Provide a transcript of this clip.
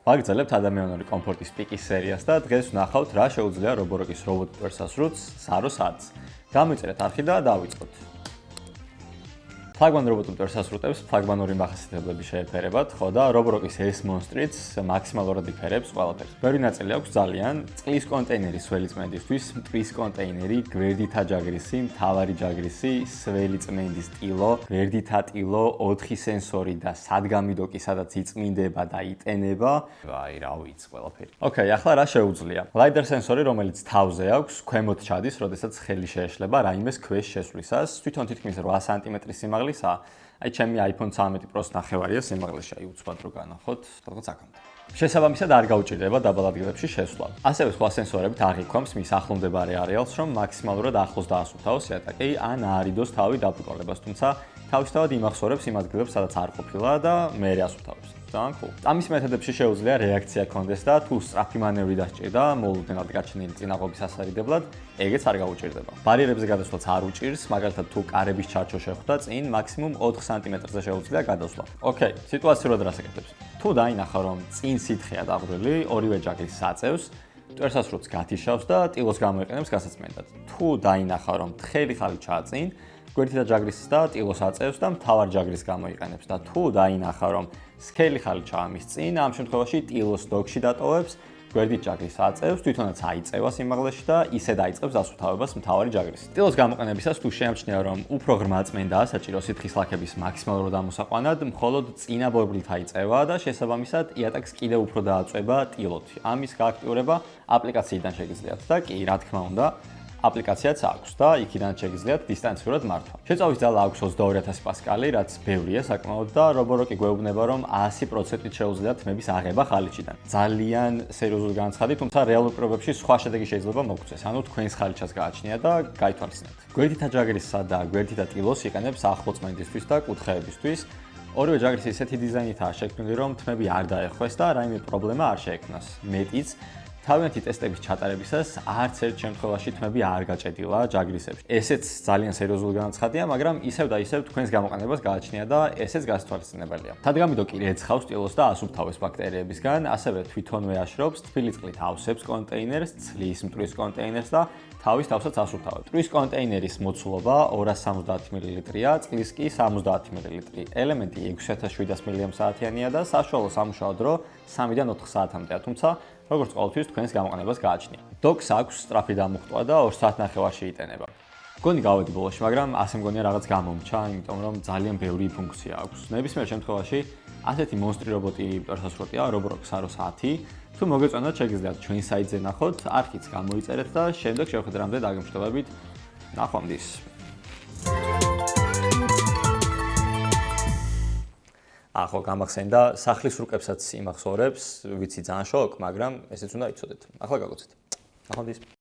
ვაგრძელებთ ადამიანური კომფორტის პიკის სერიას და დღეს ვნახავთ, რა შეუძლია Roborock-ის რობოტ მტვერსასრუტს Saro 100-ს. გამოვიწერეთ არხი და დავიწყოთ. ფლაგმან რობოტ მტვერსასრუტებს ფლაგმანური მახასიათებლები შეეფერებათ, ხო და Roborock-ის ეს მონსტრიც მაქსიმალურად იფერებს ყველაფერს. ბევრი ნაწილი აქვს ძალიან, წყლის კონტეინერი სველი წმენდისთვის, მტვრის კონტეინერი, გვერდითა ჯაგრისი, მთავარი ჯაგრისი, სველი წმენდის ტილო, გვერდითა ტილო, 4 სენსორი და სადგამიდოკი, სადაც იწმინდება და იტენება. აი, რა ვიცი ყველაფერი. ოკეი, ახლა რა შეუძლია? LiDAR სენსორი, რომელიც თავზე აქვს, ქვემოთ ჩადის, როდესაც ხელი შეეშლება რაიმეს ქვეშ შესვლისას, თვითონ თითქმის 8 სანტიმეტრის სიმაღლის აი ჩემი iPhone 13 Pro-ს ნახევარია სიმაღლეში, აი უცბად რო განახოთ, სადღაც აქამდე. შესაბამისად არ გაუჭირდება დაბალ ადგილებში შესვლა. ასევე სხვა სენსორებით აღიქვამს მის ახლომდებარე არეალს, რომ მაქსიმალურად ახლოს დაასუფთავოს იატაკი ან აარიდოს თავი დაბრკოლებას, თუმცა თავისთავად იმახსოვრებს იმ ადგილებს, სადაც არ ყოფილა და მერე ასუფთავებს. ძალიან cool. ამის მეთოდებში შეუძლია რეაქცია კონდეს და თუ სწრაფი მანევრი დასჭირდა მოულოდნელად გაჩენილი წინაღობის ასარიდებლად, ეგეც არ გაუჭირდება. ბარიერებზე გადასვლაც არ უჭირს, მაგალითად თუ კარების ჩარჩო შეხვდა წინ, მაქსიმუმ 4 სანტიმეტრზე შეუძლია გადასვლა. ოკეი, სიტუაციურად რას აკეთებს? თუ დაინახა, რომ წინ სითხეა დაღვრილი, ორივე ჯაგრის საწევს, მტვერსასრუტს გათიშავს და ტილოს გამოიყენებს გასაწმენდად. თუ დაინახა, რომ თხელი ხალი ჩააწინ, გვერდითა ჯაგრისს და ტილოს აწევს და მთავარ ჯაგრის გამოიყენებს და თუ დაინახა, რომ სქელი ხალი ჩაამის წინ, ამ შემთხვევაში ტილოს დოგში დატოვებს, გვერდით ჯაგრის აწევს, თვითონაც აიწევა სიმაღლეში და ისე დაიწყებს დასუფთავებას მთავარი ჯაგრის. ტილოს გამოყენებისას თუ შეამჩნია, რომ უფრო ღრმა წმენდაა საჭირო სითხის ლაქების მაქსიმალურად ამოსაყვანად, მხოლოდ წინა ბორბლით აიწევა და შესაბამისად იატაკს კიდევ უფრო დააწვება ტილოთი. ამის გააქტიურება აპლიკაციიდან შეგიძლიათ და კი, რა თქმა უნდა, აპლიკაციაც აქვს და იქიდან შეგიძლიათ დისტანციურად მართვა. შეწავის ძალა აქვს 22000 პასკალი, რაც ბევრია საკმაოდ და Roborock გვეუბნება, რომ 100%-ით შეუძლია თმების აღება ხალიჩიდან. ძალიან სერიოზული განცხადი, თუმცა რეალურ პირობებში სხვა შედეგი შეიძლება მოგწეს. ანუ თქვენს ხალიჩას გააჩნია და გაითვალისწინებთ. გვერდითა ჯაგრისსა და გვერდითა ტილოს იყენებს ახლო წმენდისთვის და კუთხეებისთვის. ორივე ჯაგრისი ისეთი დიზაინითაა შექმნილი, რომ თმები არ დაეხვეს და რაიმე პრობლემა არ შეექმნას. მეტიც თავიანთი ტესტების ჩატარებისას არც ერთ შემთხვევაში თმები არ გაჭედილა ჯაგრისებში. ესეც ძალიან სერიოზული განაცხადია, მაგრამ ისევ და ისევ თქვენს გამოყენებას გააჩნია და ესეც გასათვალისწინებელია. სადგამიდოკი რეცხავს ტილოს და ასუფთავებს ბაქტერიებისგან, ასევე თვითონვე აშრობს, თბილი წყლით ავსებს კონტეინერს, ცლის მტვრის კონტეინერს და თავის თავსაც ასუფთავებს. მტვრის კონტეინერის მოცულობა 270 მლ-ია, წყლის კი 70 მლ. ელემენტი 6700 მAh-იანია და საშუალო სამუშაო დრო 3-დან 4 საათამდეა, თუმცა როგორც ყოველთვის თქვენს გამოყენებას გააჩნია. დოკს აქვს სწრაფი დამუხტვა და 2 საათნახევარში იტენება. მგონი გავედი ბოლოში, მაგრამ ასე მგონია რაღაც გამომჩა, იმიტომ რომ ძალიან ბევრი ფუნქცია აქვს. ნებისმიერ შემთხვევაში ასეთი მონსტრი რობოტი მტვერსასრუტია Roborock Saro 100. თუ მოგეწონათ, შეგიძლიათ ჩვენ საიტზე ნახოთ, არხიც გამოიწერეთ და შემდეგ შევხვდრამდე დაგემშვიდობებით. ნახვამდის. ახო გამახსენდა, სახლის რუკებსაც იმახსოვრებს, ვიცი ძალიან შოკ, მაგრამ ესეც უნდა იცოდეთ. ახლა გაგოცეთ. ნახვამდის.